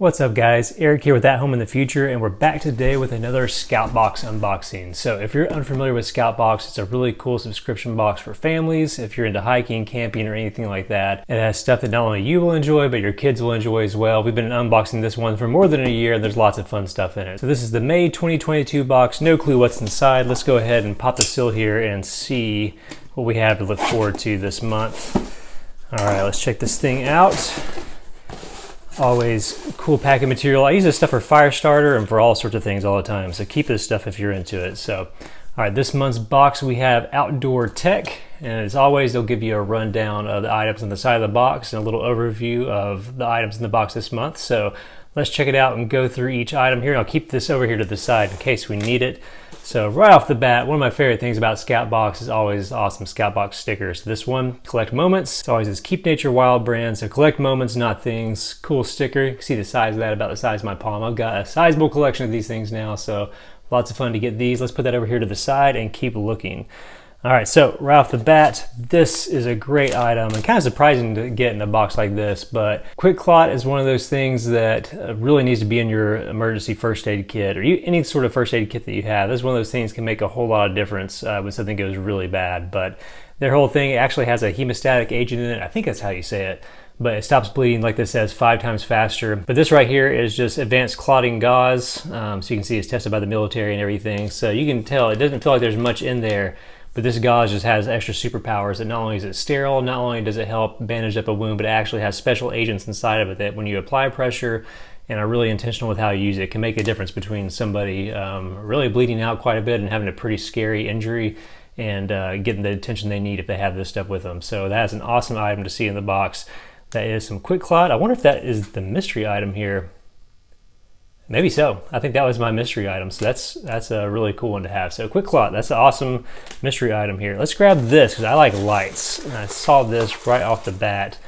What's up guys, Eric here with At Home in the Future, and we're back today with another SCOUTbox unboxing. So if you're unfamiliar with SCOUTbox, it's a really cool subscription box for families. If you're into hiking, camping, or anything like that, it has stuff that not only you will enjoy, but your kids will enjoy as well. We've been unboxing this one for more than a year, and there's lots of fun stuff in it. So this is the May 2022 box, no clue what's inside. Let's go ahead and pop the seal here and see what we have to look forward to this month. All right, let's check this thing out. Always cool packing material. I use this stuff for fire starter and for all sorts of things all the time, so keep this stuff if you're into it. So all right, this month's box we have outdoor tech, and as always they'll give you a rundown of the items on the side of the box and a little overview of the items in the box this month. So let's check it out and go through each item here. I'll keep this over here to the side in case we need it. So right off the bat, one of my favorite things about SCOUTbox is always awesome SCOUTbox stickers. This one, Collect Moments. It's always this Keep Nature Wild brand, so collect moments, not things. Cool sticker. You can see the size of that, about the size of my palm. I've got a sizable collection of these things now, so lots of fun to get these. Let's put that over here to the side and keep looking. All right, so right off the bat, this is a great item and kind of surprising to get in a box like this, but Quick Clot is one of those things that really needs to be in your emergency first aid kit or any sort of first aid kit that you have. This is one of those things that can make a whole lot of difference when something goes really bad, but their whole thing actually has a hemostatic agent in it. I think that's how you say it, but it stops bleeding, like this says, 5 times faster. But this right here is just advanced clotting gauze, so you can see it's tested by the military and everything, so you can tell it doesn't feel like there's much in there. But this gauze just has extra superpowers that not only is it sterile, not only does it help bandage up a wound, but it actually has special agents inside of it that when you apply pressure and are really intentional with how you use it, it can make a difference between somebody really bleeding out quite a bit and having a pretty scary injury and getting the attention they need if they have this stuff with them. So that's an awesome item to see in the box. That is some Quick Clot. I wonder if that is the mystery item here. Maybe so. I think that was my mystery item, so that's a really cool one to have. So Quick Clot, that's an awesome mystery item here. Let's grab this because I like lights, and I saw this right off the bat,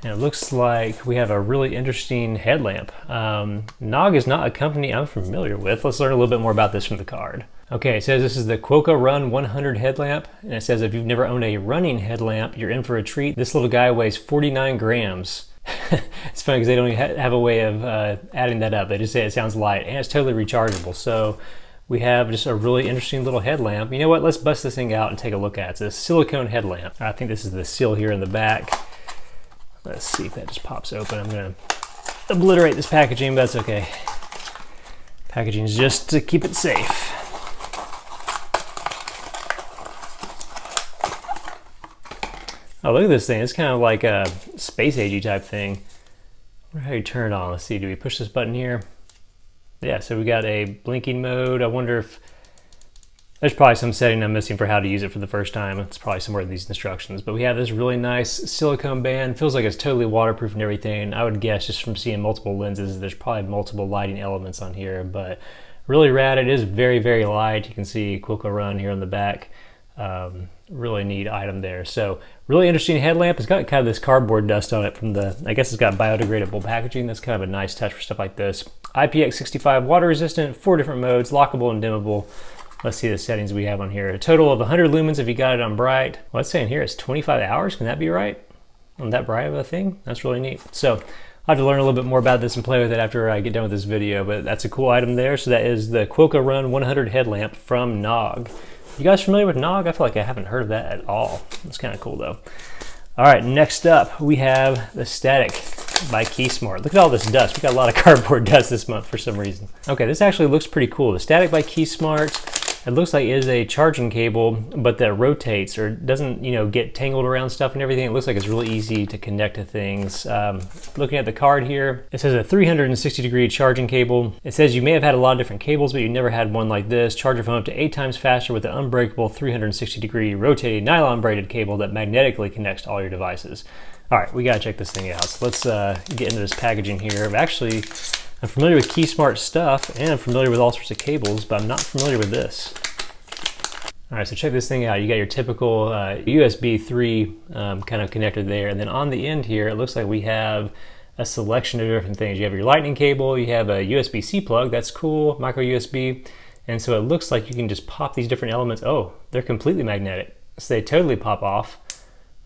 and it looks like we have a really interesting headlamp. Nog is not a company I'm familiar with. Let's learn a little bit more about this from the card. Okay, it says this is the Quokka Run 100 headlamp, and it says if you've never owned a running headlamp, you're in for a treat. This little guy weighs 49 grams. It's funny because they don't even have a way of adding that up. They just say it sounds light, and it's totally rechargeable. So we have just a really interesting little headlamp. You know what? Let's bust this thing out and take a look at it. It's a silicone headlamp. I think this is the seal here in the back. Let's see if that just pops open. I'm going to obliterate this packaging, but that's okay. Packaging is just to keep it safe. Oh, look at this thing. It's kind of like a space agey type thing. I wonder how you turn it on. Let's see, do we push this button here? Yeah, so we got a blinking mode. I wonder if there's probably some setting I'm missing for how to use it for the first time. It's probably somewhere in these instructions. But we have this really nice silicone band. Feels like it's totally waterproof and everything. I would guess just from seeing multiple lenses, there's probably multiple lighting elements on here, but really rad. It is very, very light. You can see Quokka Run here on the back. Really neat item there. So really interesting headlamp. It's got kind of this cardboard dust on it from the, I guess it's got biodegradable packaging. That's kind of a nice touch for stuff like this. IPX65 water resistant, 4 different modes, lockable and dimmable. Let's see the settings we have on here. A total of 100 lumens if you got it on bright. Well, it's saying here it's 25 hours. Can that be right? On that bright of a thing? That's really neat. So I'll have to learn a little bit more about this and play with it after I get done with this video, but that's a cool item there. So that is the Quokka Run 100 headlamp from Nog. You guys familiar with Nog? I feel like I haven't heard of that at all. It's kind of cool though. All right, next up we have the Static by KeySmart. Look at all this dust. We got a lot of cardboard dust this month for some reason. Okay, this actually looks pretty cool. The Static by KeySmart. It looks like it is a charging cable, but that rotates or doesn't, you know, get tangled around stuff and everything. It looks like it's really easy to connect to things. Looking at the card here, it says a 360-degree charging cable. It says you may have had a lot of different cables, but you never had one like this. Charge your phone up to 8 times faster with an unbreakable 360-degree rotating nylon braided cable that magnetically connects to all your devices. All right, we gotta check this thing out. So let's get into this packaging here. I'm familiar with KeySmart stuff, and I'm familiar with all sorts of cables, but I'm not familiar with this. All right, so check this thing out. You got your typical USB 3 kind of connector there, and then on the end here, it looks like we have a selection of different things. You have your lightning cable, you have a USB-C plug, that's cool, micro USB, and so it looks like you can just pop these different elements. Oh, they're completely magnetic, so they totally pop off.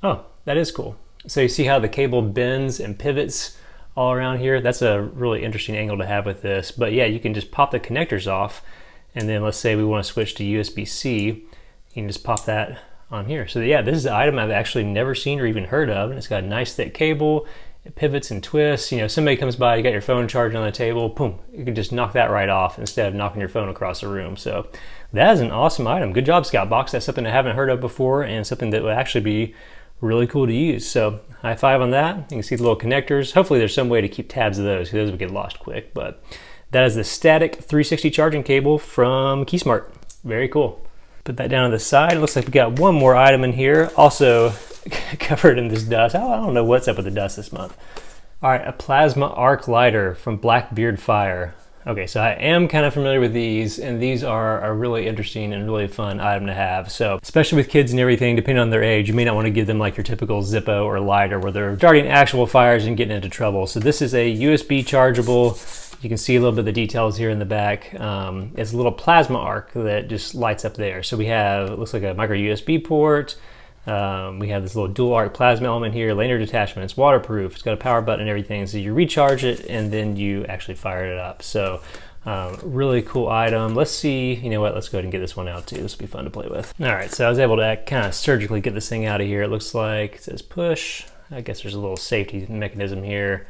Oh, that is cool. So you see how the cable bends and pivots all around here. That's a really interesting angle to have with this. But yeah, you can just pop the connectors off, and then let's say we want to switch to USB-C, you can just pop that on here. So yeah, this is an item I've actually never seen or even heard of, and it's got a nice thick cable. It pivots and twists. You know, somebody comes by, you got your phone charging on the table, boom, you can just knock that right off instead of knocking your phone across the room. So that is an awesome item. Good job, SCOUTbox. That's something I haven't heard of before, and something that would actually be really cool to use. So high five on that. You can see the little connectors. Hopefully there's some way to keep tabs of those, because those would get lost quick. But that is the static 360 charging cable from Keysmart. Very cool. Put that down to the side. It looks like we got one more item in here, also covered in this dust. I don't know what's up with the dust this month. All right, a plasma arc lighter from Blackbeard Fire. Okay, so I am kind of familiar with these, and these are a really interesting and really fun item to have. So, especially with kids and everything, depending on their age, you may not want to give them like your typical Zippo or lighter where they're starting actual fires and getting into trouble. So this is a USB chargeable. You can see a little bit of the details here in the back. It's a little plasma arc that just lights up there. So we have, it looks like a micro USB port. We have this little dual arc plasma element here, lanyard attachment. It's waterproof. It's got a power button and everything. So you recharge it and then you actually fire it up. So really cool item. Let's see, you know what, let's go ahead and get this one out too. This will be fun to play with. All right, so I was able to kind of surgically get this thing out of here. It looks like it says push. I guess there's a little safety mechanism here.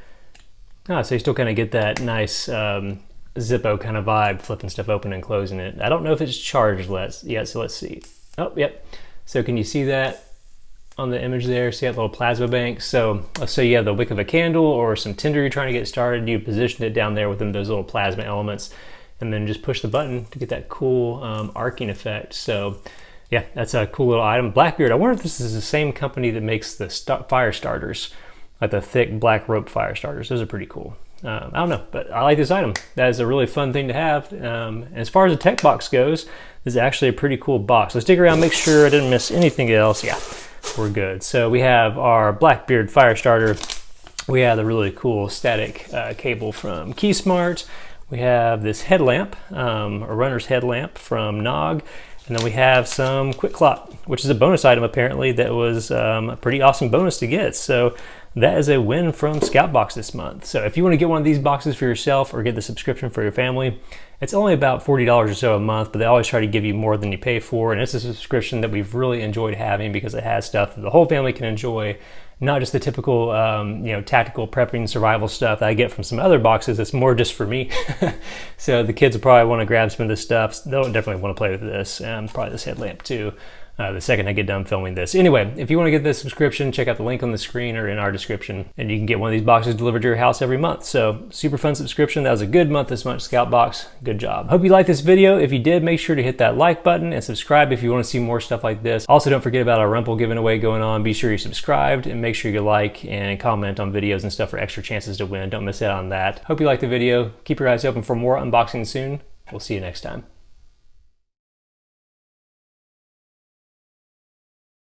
So you still kind of get that nice Zippo kind of vibe, flipping stuff open and closing it. I don't know if it's charged yet, so let's see. Oh, yep. So can you see that on the image there? See that little plasma bank? So let's say you have the wick of a candle or some tinder you're trying to get started. You position it down there within those little plasma elements, and then just push the button to get that cool arcing effect. So yeah, that's a cool little item. Blackbeard, I wonder if this is the same company that makes the fire starters, like the thick black rope fire starters. Those are pretty cool. I don't know, but I like this item. That is a really fun thing to have. And as far as the tech box goes, this is actually a pretty cool box. Let's dig around, make sure I didn't miss anything else. Yeah, we're good. So we have our Blackbeard fire starter. We have the really cool static cable from Keysmart. We have this headlamp, a runner's headlamp from Nog. And then we have some quick Clot, which is a bonus item apparently that was a pretty awesome bonus to get. So that is a win from SCOUTbox this month. So if you want to get one of these boxes for yourself or get the subscription for your family, it's only about $40 or so a month, but they always try to give you more than you pay for. And it's a subscription that we've really enjoyed having because it has stuff that the whole family can enjoy, not just the typical tactical prepping survival stuff that I get from some other boxes. It's more just for me. So the kids will probably want to grab some of this stuff. They'll definitely want to play with this, and probably this headlamp too. The second I get done filming this. Anyway, if you want to get this subscription, check out the link on the screen or in our description, and you can get one of these boxes delivered to your house every month. So super fun subscription. That was a good month this month, SCOUTbox. Good job. Hope you liked this video. If you did, make sure to hit that like button and subscribe if you want to see more stuff like this. Also, don't forget about our Rumple giving away going on. Be sure you're subscribed and make sure you like and comment on videos and stuff for extra chances to win. Don't miss out on that. Hope you liked the video. Keep your eyes open for more unboxing soon. We'll see you next time.